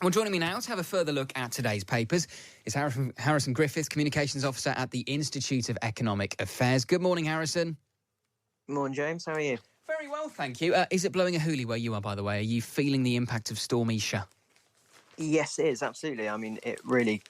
Well, joining me now to have a further look at today's papers is Harrison Griffiths, Communications Officer at the Institute of Economic Affairs. Good morning, Harrison. Good morning, James. How are you? Very well, thank you. Is it blowing a hoolie where you are, by the way? Are you feeling the impact of Storm Isha? Yes, it is, absolutely. I mean, it really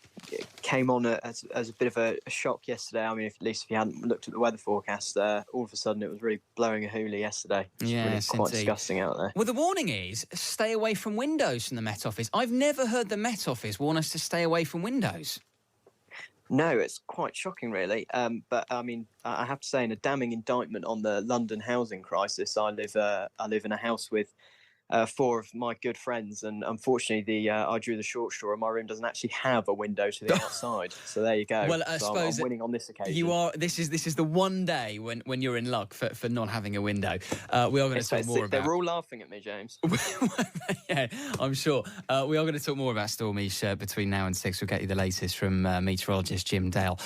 came on as a bit of a shock yesterday. I mean, at least if you hadn't looked at the weather forecast, all of a sudden it was really blowing a hoolie yesterday. It's really quite disgusting out there. Well, the warning is stay away from windows from the Met Office. I've never heard the Met Office warn us to stay away from windows. No, it's quite shocking, really. But I mean, I have to say, in a damning indictment on the London housing crisis, I live in a house with 4 of my good friends, and unfortunately, I drew the short straw. My room doesn't actually have a window to the outside, so there you go. Well, I suppose I'm winning on this occasion. You are. This is the one day when you're in luck for not having a window. We are going to talk more about. They're all laughing at me, James. Yeah, I'm sure. We are going to talk more about Storm Isha between now and 6. We'll get you the latest from meteorologist Jim Dale.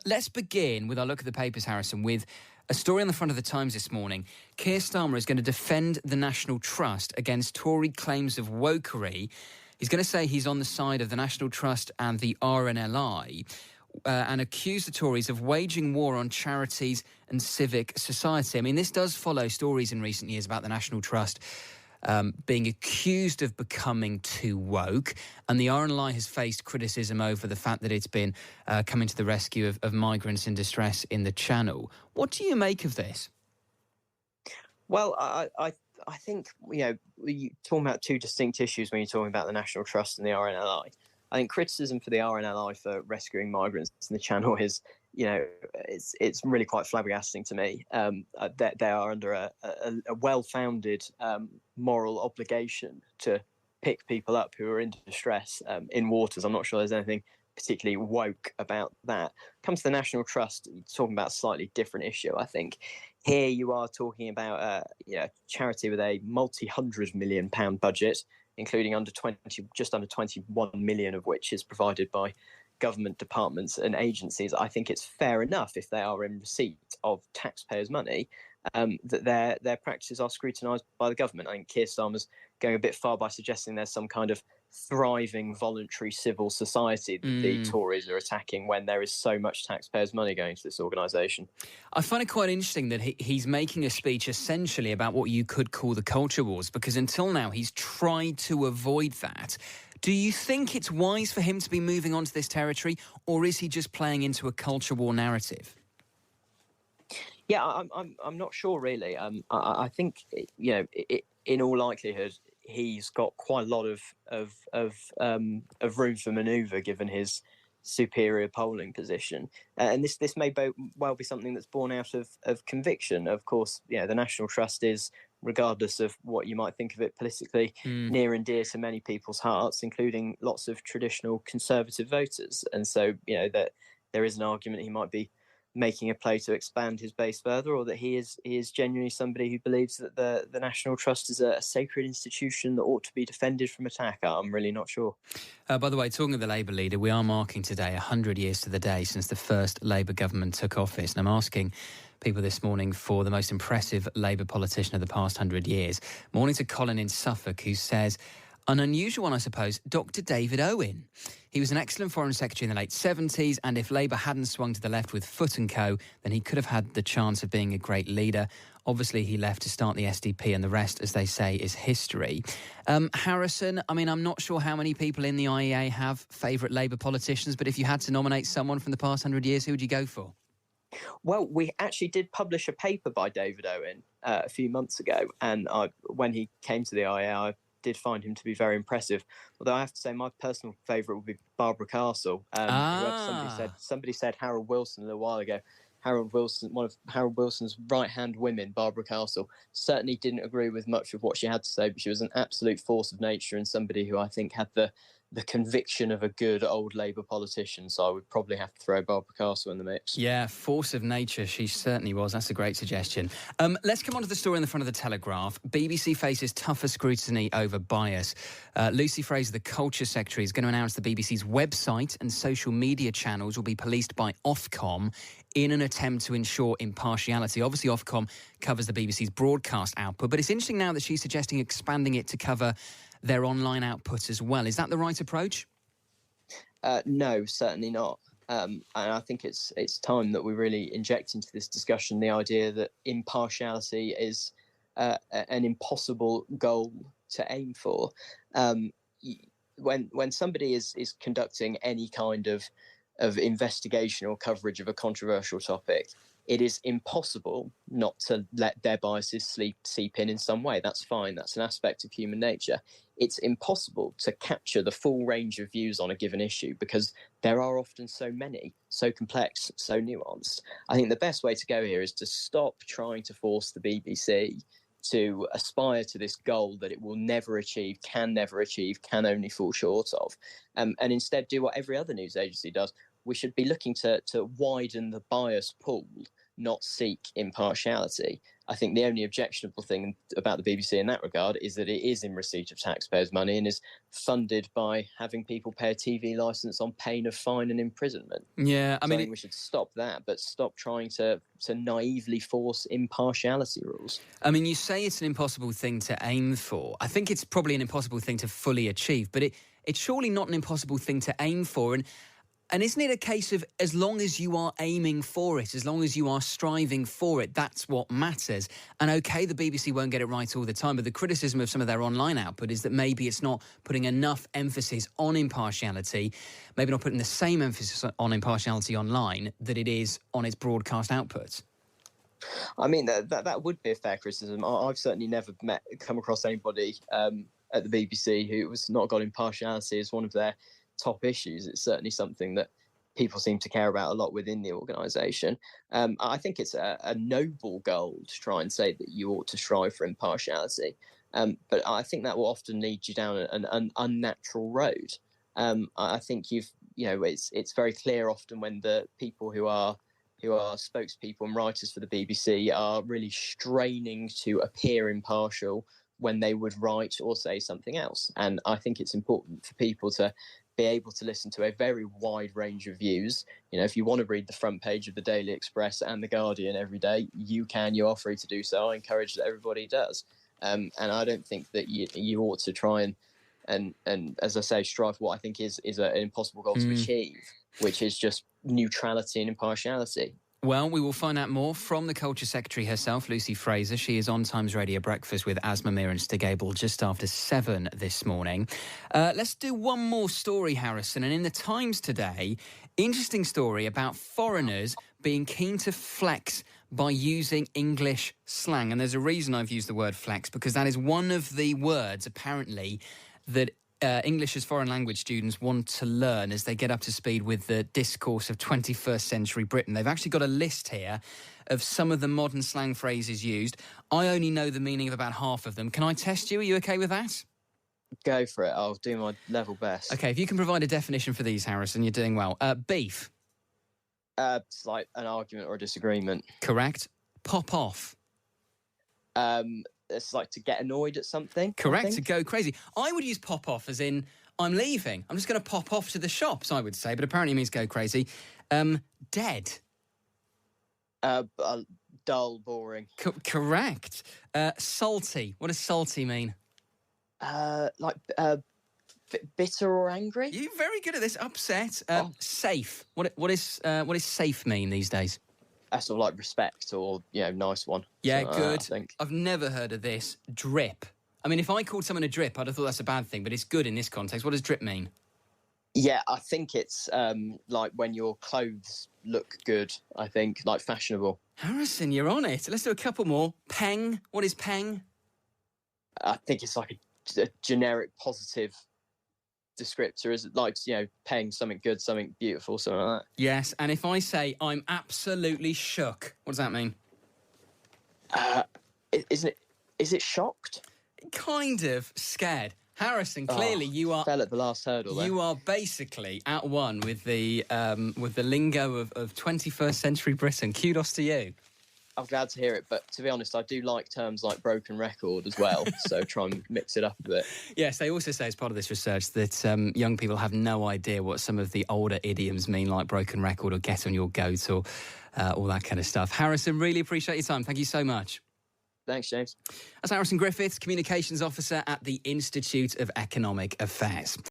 Let's begin with our look at the papers, Harrison, with a story on the front of the Times this morning. Keir Starmer is going to defend the National Trust against Tory claims of wokery. He's going to say he's on the side of the National Trust and the RNLI and accuse the Tories of waging war on charities and civic society. I mean, this does follow stories in recent years about the National Trust being accused of becoming too woke, and the RNLI has faced criticism over the fact that it's been coming to the rescue of migrants in distress in the Channel. What do you make of this? Well, I think, you're talking about two distinct issues when you're talking about the National Trust and the RNLI. I think criticism for the RNLI for rescuing migrants in the Channel is, it's really quite flabbergasting to me. They are under a well-founded moral obligation to pick people up who are in distress in waters. I'm not sure there's anything particularly woke about that. Comes to the National Trust, talking about a slightly different issue, I think. Here you are talking about a charity with a multi-100 million pound budget, including just under 21 million of which is provided by government departments and agencies. I think it's fair enough, if they are in receipt of taxpayers' money, that their practices are scrutinised by the government. I think Keir Starmer's going a bit far by suggesting there's some kind of thriving voluntary civil society that the Tories are attacking when there is so much taxpayers' money going to this organisation. I find it quite interesting that he's making a speech essentially about what you could call the culture wars, because until now he's tried to avoid that. Do you think it's wise for him to be moving on to this territory, or is he just playing into a culture war narrative? Yeah, I'm not sure, really. I think, in all likelihood, he's got quite a lot of room for manoeuvre given his superior polling position, and this may well be something that's born out of conviction. Of course, the National Trust is, regardless of what you might think of it politically, near and dear to many people's hearts, including lots of traditional Conservative voters. And so, that there is an argument he might be making a play to expand his base further, or that he is genuinely somebody who believes that the National Trust is a sacred institution that ought to be defended from attack. I'm really not sure. By the way, talking of the Labour leader, we are marking today 100 years to the day since the first Labour government took office. And I'm asking people this morning for the most impressive Labour politician of the past 100 years. Morning to Colin in Suffolk, who says, an unusual one, I suppose, Dr. David Owen. He was an excellent Foreign Secretary in the late 70s, and if Labour hadn't swung to the left with Foot and Co, then he could have had the chance of being a great leader. Obviously, he left to start the SDP, and the rest, as they say, is history. Harrison, I mean, I'm not sure how many people in the IEA have favourite Labour politicians, but if you had to nominate someone from the past 100 years, who would you go for? Well, we actually did publish a paper by David Owen a few months ago, and when he came to the IEA, I did find him to be very impressive. Although I have to say my personal favourite would be Barbara Castle. Somebody said Harold Wilson a little while ago. Harold Wilson, one of Harold Wilson's right-hand women, Barbara Castle, certainly didn't agree with much of what she had to say, but she was an absolute force of nature and somebody who I think had the conviction of a good old Labour politician, so I would probably have to throw Barbara Castle in the mix. Yeah, force of nature, she certainly was. That's a great suggestion. Let's come on to the story in the front of the Telegraph. BBC faces tougher scrutiny over bias. Lucy Fraser, the Culture Secretary, is going to announce the BBC's website and social media channels will be policed by Ofcom in an attempt to ensure impartiality. Obviously, Ofcom covers the BBC's broadcast output, but it's interesting now that she's suggesting expanding it to cover their online output as well. Is that the right approach? No, certainly not. And I think it's time that we really inject into this discussion the idea that impartiality is an impossible goal to aim for. When somebody is conducting any kind of investigation or coverage of a controversial topic, it is impossible not to let their biases seep in some way. That's fine. That's an aspect of human nature. It's impossible to capture the full range of views on a given issue because there are often so many, so complex, so nuanced. I think the best way to go here is to stop trying to force the BBC to aspire to this goal that it will never achieve, can only fall short of, and instead do what every other news agency does. We should be looking to widen the bias pool, not seek impartiality. I think the only objectionable thing about the BBC in that regard is that it is in receipt of taxpayers' money and is funded by having people pay a TV licence on pain of fine and imprisonment. Yeah, I think we should stop that, but stop trying to naively force impartiality rules. I mean, you say it's an impossible thing to aim for. I think it's probably an impossible thing to fully achieve, but it's surely not an impossible thing to aim for. And isn't it a case of as long as you are aiming for it, as long as you are striving for it, that's what matters? And OK, the BBC won't get it right all the time, but the criticism of some of their online output is that maybe it's not putting enough emphasis on impartiality, maybe not putting the same emphasis on impartiality online that it is on its broadcast output. I mean, that would be a fair criticism. I've certainly never come across anybody at the BBC who has not got impartiality as one of their top issues. It's certainly something that people seem to care about a lot within the organisation. I think it's a noble goal to try and say that you ought to strive for impartiality, but I think that will often lead you down an unnatural road. I think it's very clear often when the people who are spokespeople and writers for the BBC are really straining to appear impartial when they would write or say something else. And I think it's important for people to be able to listen to a very wide range of views. If you want to read the front page of the Daily Express and the Guardian every day, you are free to do so. I encourage that everybody does. And I don't think that you ought to try and as I say, strive for what I think is an impossible goal to achieve, which is just neutrality and impartiality. Well, we will find out more from the Culture Secretary herself, Lucy Fraser. She is on Times Radio Breakfast with Asma Mir and Stig Abel just after 7 this morning. Let's do one more story, Harrison. And in the Times today, interesting story about foreigners being keen to flex by using English slang. And there's a reason I've used the word flex, because that is one of the words, apparently, that English as foreign language students want to learn as they get up to speed with the discourse of 21st century Britain. They've actually got a list here of some of the modern slang phrases used. I only know the meaning of about half of them. Can I test you? Are you okay with that? Go for it. I'll do my level best. Okay, if you can provide a definition for these, Harrison, you're doing well. Beef. It's like an argument or a disagreement. Correct. Pop off. It's like to get annoyed at something. Correct, to go crazy. I would use pop off as in, I'm leaving. I'm just going to pop off to the shops, I would say, but apparently it means go crazy. Dead. Dull, boring. Correct. Salty. What does salty mean? Bitter or angry. You're very good at this. Upset. Safe. What is safe mean these days? Sort of like respect or, nice one. Yeah, good. I think. I've never heard of this. Drip. I mean, if I called someone a drip, I'd have thought that's a bad thing, but it's good in this context. What does drip mean? Yeah, I think it's like when your clothes look good, I think, like fashionable. Harrison, you're on it. Let's do a couple more. Peng. What is peng? I think it's like a generic positive descriptor, is it like, paying something good, something beautiful, something like that? Yes, and if I say I'm absolutely shook, what does that mean? Is it shocked? Kind of scared. Harrison, clearly you are fell at the last hurdle there. You are basically at one with the lingo of 21st century Britain. Kudos to you. I'm glad to hear it, but to be honest, I do like terms like broken record as well, so try and mix it up a bit. Yes, they also say as part of this research that young people have no idea what some of the older idioms mean, like broken record or get on your goat or all that kind of stuff. Harrison, really appreciate your time. Thank you so much. Thanks, James. That's Harrison Griffiths, Communications Officer at the Institute of Economic Affairs.